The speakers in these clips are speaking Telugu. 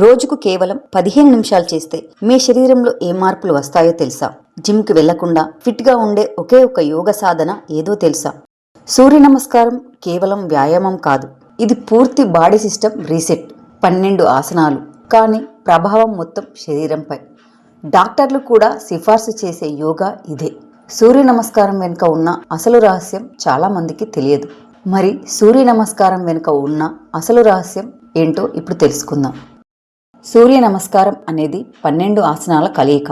రోజుకు కేవలం 15 నిమిషాలు చేస్తే మీ శరీరంలో ఏ మార్పులు వస్తాయో తెలుసా? జిమ్కి వెళ్లకుండా ఫిట్గా ఉండే ఒకే ఒక యోగ సాధన ఏదో తెలుసా? సూర్య నమస్కారం కేవలం వ్యాయామం కాదు, ఇది పూర్తి బాడీ సిస్టమ్ రీసెట్. 12 ఆసనాలు, కానీ ప్రభావం మొత్తం శరీరంపై. డాక్టర్లు కూడా సిఫార్సు చేసే యోగా ఇదే. సూర్య నమస్కారం వెనుక ఉన్న అసలు రహస్యం చాలా మందికి తెలియదు. మరి సూర్య నమస్కారం వెనుక ఉన్న అసలు రహస్యం ఏంటో ఇప్పుడు తెలుసుకుందాం. సూర్య నమస్కారం అనేది 12 ఆసనాల కలయిక.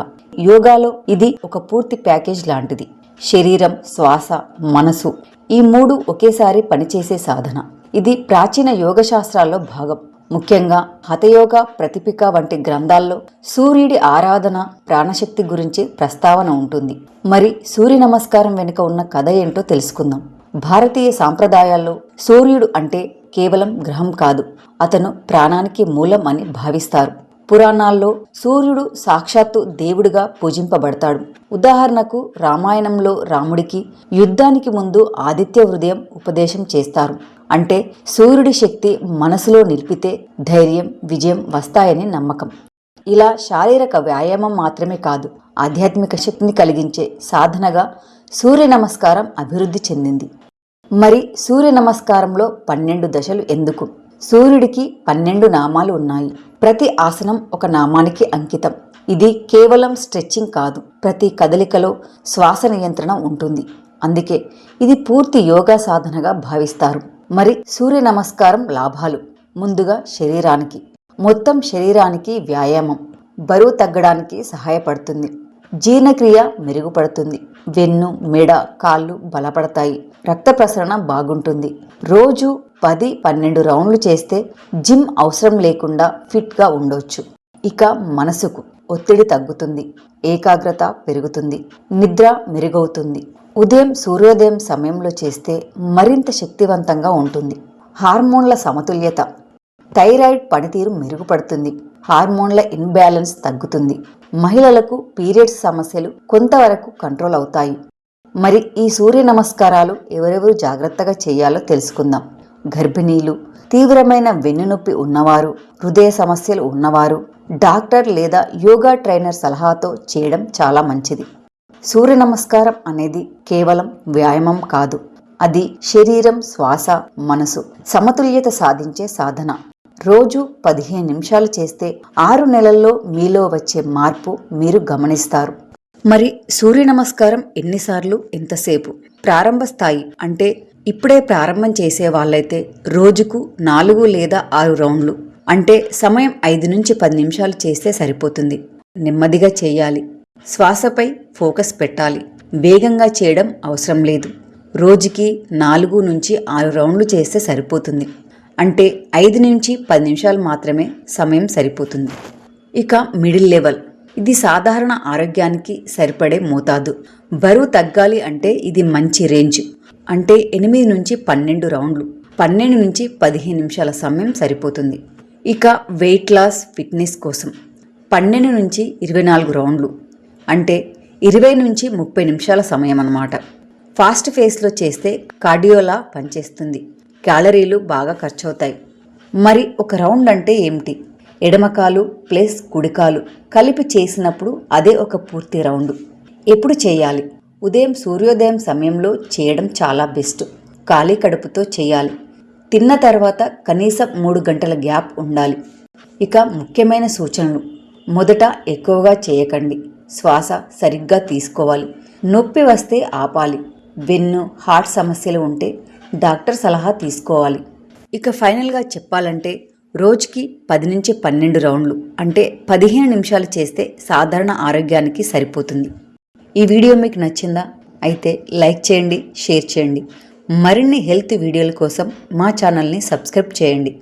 యోగాలో ఇది ఒక పూర్తి ప్యాకేజ్ లాంటిది. శరీరం, శ్వాస, మనసు ఈ మూడు ఒకేసారి పనిచేసే సాధన. ఇది ప్రాచీన యోగ శాస్త్రాల్లో భాగం. ముఖ్యంగా హఠయోగ, ప్రతిపిక వంటి గ్రంథాల్లో సూర్యుడి ఆరాధన, ప్రాణశక్తి గురించి ప్రస్తావన ఉంటుంది. మరి సూర్య నమస్కారం వెనుక ఉన్న కథ ఏంటో తెలుసుకుందాం. భారతీయ సాంప్రదాయాల్లో సూర్యుడు అంటే కేవలం గ్రహం కాదు, అతను ప్రాణానికి మూలం అని భావిస్తారు. పురాణాల్లో సూర్యుడు సాక్షాత్తు దేవుడిగా పూజింపబడతాడు. ఉదాహరణకు రామాయణంలో రాముడికి యుద్ధానికి ముందు ఆదిత్య హృదయం ఉపదేశం చేస్తారు. అంటే సూర్యుడి శక్తి మనసులో నిలిపితే ధైర్యం, విజయం వస్తాయని నమ్మకం. ఇలా శారీరక వ్యాయామం మాత్రమే కాదు, ఆధ్యాత్మిక శక్తిని కలిగించే సాధనగా సూర్య నమస్కారం అభివృద్ధి చెందింది. మరి సూర్య నమస్కారంలో 12 దశలు ఎందుకు? సూర్యుడికి 12 నామాలు ఉన్నాయి. ప్రతి ఆసనం ఒక నామానికి అంకితం. ఇది కేవలం స్ట్రెచ్చింగ్ కాదు, ప్రతి కదలికలో శ్వాస నియంత్రణ ఉంటుంది. అందుకే ఇది పూర్తి యోగా సాధనగా భావిస్తారు. మరి సూర్య నమస్కారం లాభాలు. ముందుగా శరీరానికి, మొత్తం శరీరానికి వ్యాయామం. బరువు తగ్గడానికి సహాయపడుతుంది. జీర్ణక్రియ మెరుగుపడుతుంది. వెన్ను, మెడ, కాళ్ళు బలపడతాయి. రక్త ప్రసరణ బాగుంటుంది. రోజు 10-12 రౌండ్లు చేస్తే జిమ్ అవసరం లేకుండా ఫిట్గా ఉండొచ్చు. ఇక మనసుకు ఒత్తిడి తగ్గుతుంది, ఏకాగ్రత పెరుగుతుంది, నిద్ర మెరుగవుతుంది. ఉదయం సూర్యోదయం సమయంలో చేస్తే మరింత శక్తివంతంగా ఉంటుంది. హార్మోన్ల సమతుల్యత, థైరాయిడ్ పనితీరు మెరుగుపడుతుంది. హార్మోన్ల ఇన్బ్యాలెన్స్ తగ్గుతుంది. మహిళలకు పీరియడ్స్ సమస్యలు కొంతవరకు కంట్రోల్ అవుతాయి. మరి ఈ సూర్య నమస్కారాలు ఎవరెవరు జాగ్రత్తగా చేయాలో తెలుసుకుందాం. గర్భిణీలు, తీవ్రమైన వెన్నునొప్పి ఉన్నవారు, హృదయ సమస్యలు ఉన్నవారు, డాక్టర్ లేదా యోగా ట్రైనర్ సలహాతో చేయడం చాలా మంచిది. సూర్య నమస్కారం అనేది కేవలం వ్యాయామం కాదు, అది శరీరం, శ్వాస, మనసు సమతుల్యత సాధించే సాధన. రోజు 15 నిమిషాలు చేస్తే 6 నెలల్లో మీలో వచ్చే మార్పు మీరు గమనిస్తారు. మరి సూర్య నమస్కారం ఎన్నిసార్లు, ఎంతసేపు? ప్రారంభ స్థాయి అంటే ఇప్పుడే ప్రారంభం చేసే వాళ్ళైతే రోజుకు 4 లేదా 6 రౌండ్లు, అంటే సమయం 5 నుంచి 10 నిమిషాలు చేస్తే సరిపోతుంది. నెమ్మదిగా చేయాలి. శ్వాసపై ఫోకస్ పెట్టాలి. వేగంగా చేయడం అవసరం లేదు. రోజుకి 4 నుంచి 6 రౌండ్లు చేస్తే సరిపోతుంది. అంటే 5 నుంచి 10 నిమిషాలు మాత్రమే సమయం సరిపోతుంది. ఇక మిడిల్ లెవెల్, ఇది సాధారణ ఆరోగ్యానికి సరిపడే మోతాదు. బరువు తగ్గాలి అంటే ఇది మంచి రేంజ్. అంటే 8 నుంచి 12 రౌండ్లు, 12 నుంచి 15 నిమిషాల సమయం సరిపోతుంది. ఇక వెయిట్ లాస్, ఫిట్నెస్ కోసం 12 నుంచి 24 రౌండ్లు, అంటే 20 నుంచి 30 నిమిషాల సమయం అన్నమాట. ఫాస్ట్ ఫేస్లో చేస్తే కార్డియోలా పనిచేస్తుంది. క్యాలరీలు బాగా ఖర్చవుతాయి. మరి ఒక రౌండ్ అంటే ఏమిటి? ఎడమకాలు ప్లస్ కుడికాలు కలిపి చేసినప్పుడు అదే ఒక పూర్తి రౌండ్. ఎప్పుడు చేయాలి? ఉదయం సూర్యోదయం సమయంలో చేయడం చాలా బెస్ట్. ఖాళీ కడుపుతో చేయాలి. తిన్న తర్వాత కనీసం 3 గంటల గ్యాప్ ఉండాలి. ఇక ముఖ్యమైన సూచనలు: మొదట ఎక్కువగా చేయకండి. శ్వాస సరిగ్గా తీసుకోవాలి. నొప్పి వస్తే ఆపాలి. వెన్ను, హార్ట్ సమస్యలు ఉంటే డాక్టర్ సలహా తీసుకోవాలి. ఇక ఫైనల్గా చెప్పాలంటే రోజుకి 10 నుంచి 12 రౌండ్లు, అంటే 15 నిమిషాలు చేస్తే సాధారణ ఆరోగ్యానికి సరిపోతుంది. ఈ వీడియో మీకు నచ్చిందా? అయితే లైక్ చేయండి, షేర్ చేయండి. మరిన్ని హెల్త్ వీడియోల కోసం మా ఛానల్ని సబ్స్క్రైబ్ చేయండి.